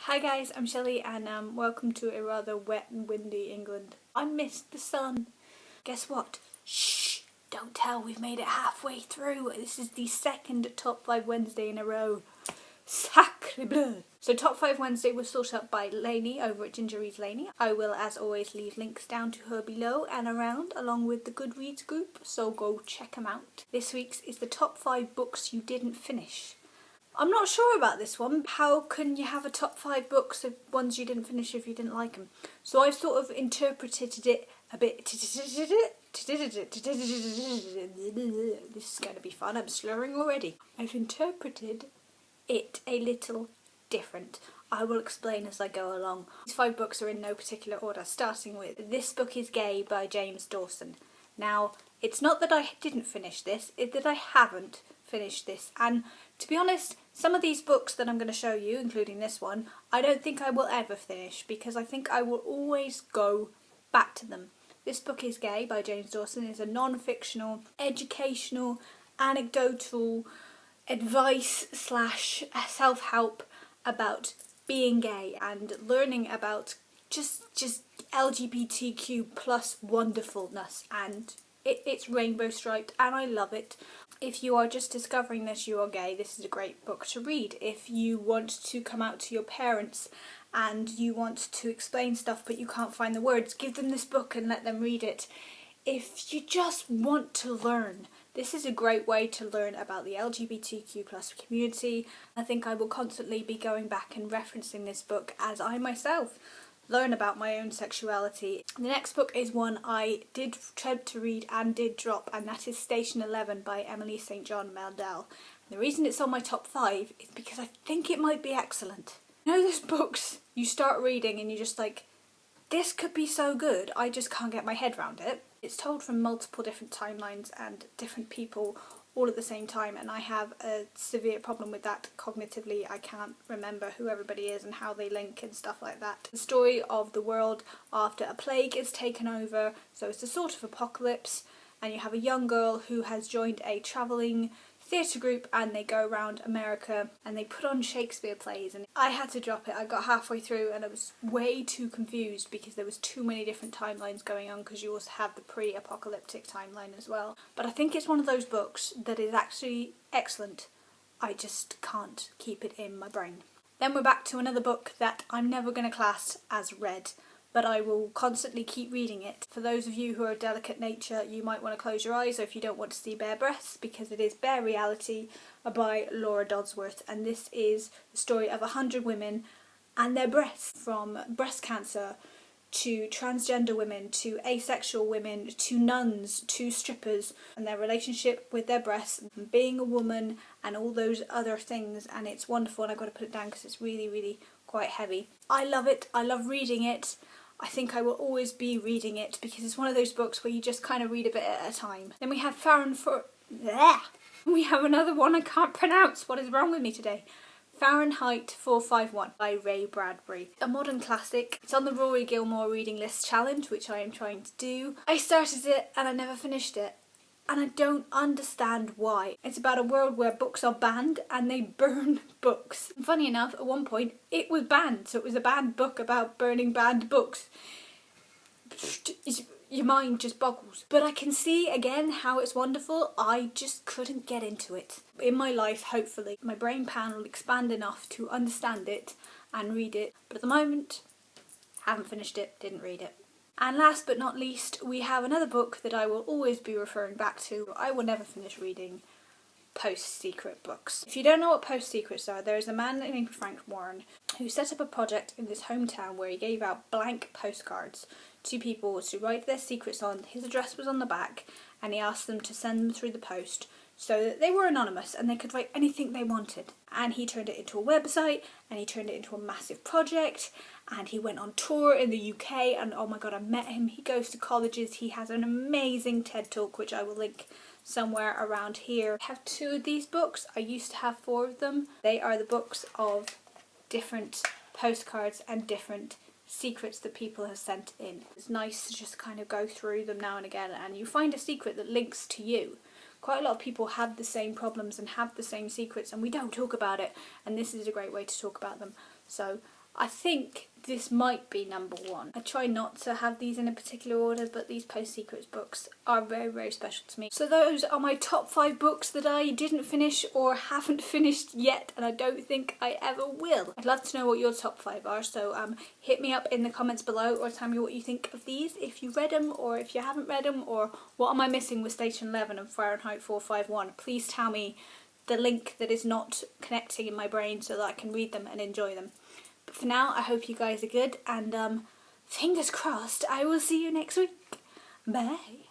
Hi guys, I'm Shelley and welcome to a rather wet and windy England. I missed the sun. Guess what? Shh! Don't tell, we've made it halfway through. This is the second Top 5 Wednesday in a row. Sacre bleu! So Top 5 Wednesday was sorted up by Lainey over at Ginger Reads Lainey. I will as always leave links down to her below and around along with the Goodreads group, so go check them out. This week's is the top 5 books you didn't finish. I'm not sure about this one. How can you have a top 5 books of ones you didn't finish if you didn't like them? So I've sort of interpreted it a bit. This is going to be fun. I'm slurring already. I've interpreted it a little different. I will explain as I go along. These 5 books are in no particular order, starting with This Book is Gay by James Dawson. Now, it's not that I didn't finish this, it's that I haven't finished this. And to be honest, some of these books that I'm going to show you, including this one, I don't think I will ever finish because I think I will always go back to them. This Book is Gay by James Dawson is a non-fictional, educational, anecdotal advice / self-help about being gay and learning about just LGBTQ plus wonderfulness, and it's rainbow striped and I love it. If you are just discovering that you are gay, this is a great book to read. If you want to come out to your parents and you want to explain stuff but you can't find the words, give them this book and let them read it. If you just want to learn, this is a great way to learn about the LGBTQ plus community. I think I will constantly be going back and referencing this book as I myself learn about my own sexuality. The next book is one I did attempt to read and did drop, and that is Station 11 by Emily St. John Mandel. And the reason it's on my top 5 is because I think it might be excellent. You know those books you start reading and you're just like, this could be so good, I just can't get my head around it. It's told from multiple different timelines and different people all at the same time, and I have a severe problem with that cognitively. I can't remember who everybody is and how they link and stuff like that. The story of the world after a plague is taken over, so it's a sort of apocalypse, and you have a young girl who has joined a travelling theatre group and they go around America and they put on Shakespeare plays, and I had to drop it. I got halfway through and I was way too confused because there was too many different timelines going on, because you also have the pre-apocalyptic timeline as well. But I think it's one of those books that is actually excellent. I just can't keep it in my brain. Then we're back to another book that I'm never going to class as read, but I will constantly keep reading it. For those of you who are delicate nature, you might want to close your eyes, or if you don't want to see bare breasts, because it is Bare Reality by Laura Dodsworth, and this is the story of 100 women and their breasts, from breast cancer to transgender women to asexual women to nuns to strippers, and their relationship with their breasts and being a woman and all those other things. And it's wonderful, and I've got to put it down because it's really quite heavy. I love it. I love reading it. I think I will always be reading it because it's one of those books where you just kind of read a bit at a time. Then we have We have another one I can't pronounce. What is wrong with me today? Fahrenheit 451 by Ray Bradbury. A modern classic. It's on the Rory Gilmore Reading List Challenge, which I am trying to do. I started it and I never finished it, and I don't understand why. It's about a world where books are banned and they burn books. And funny enough, at one point it was banned, so it was a banned book about burning banned books. Your mind just boggles. But I can see again how it's wonderful. I just couldn't get into it. In my life, hopefully, my brain pan will expand enough to understand it and read it. But at the moment, haven't finished it, didn't read it. And last but not least, we have another book that I will always be referring back to. I will never finish reading post-secret books. If you don't know what post-secrets are, there is a man named Frank Warren who set up a project in his hometown where he gave out blank postcards to people to write their secrets on. His address was on the back, and he asked them to send them through the post so that they were anonymous and they could write anything they wanted. And he turned it into a website, and he turned it into a massive project, and he went on tour in the UK, and oh my god, I met him. He goes to colleges. He has an amazing TED Talk, which I will link somewhere around here. I have 2 of these books. I used to have 4 of them. They are the books of different postcards and different secrets that people have sent in. It's nice to just kind of go through them now and again, and you find a secret that links to you. Quite a lot of people have the same problems and have the same secrets, and we don't talk about it, and this is a great way to talk about them. So I think this might be number 1. I try not to have these in a particular order, but these Post Secrets books are very, very special to me. So those are my top 5 books that I didn't finish or haven't finished yet, and I don't think I ever will. I'd love to know what your top 5 are, so hit me up in the comments below or tell me what you think of these, if you read them or if you haven't read them, or what am I missing with Station 11 and Fahrenheit 451. Please tell me the link that is not connecting in my brain so that I can read them and enjoy them. But for now, I hope you guys are good, and fingers crossed, I will see you next week. Bye.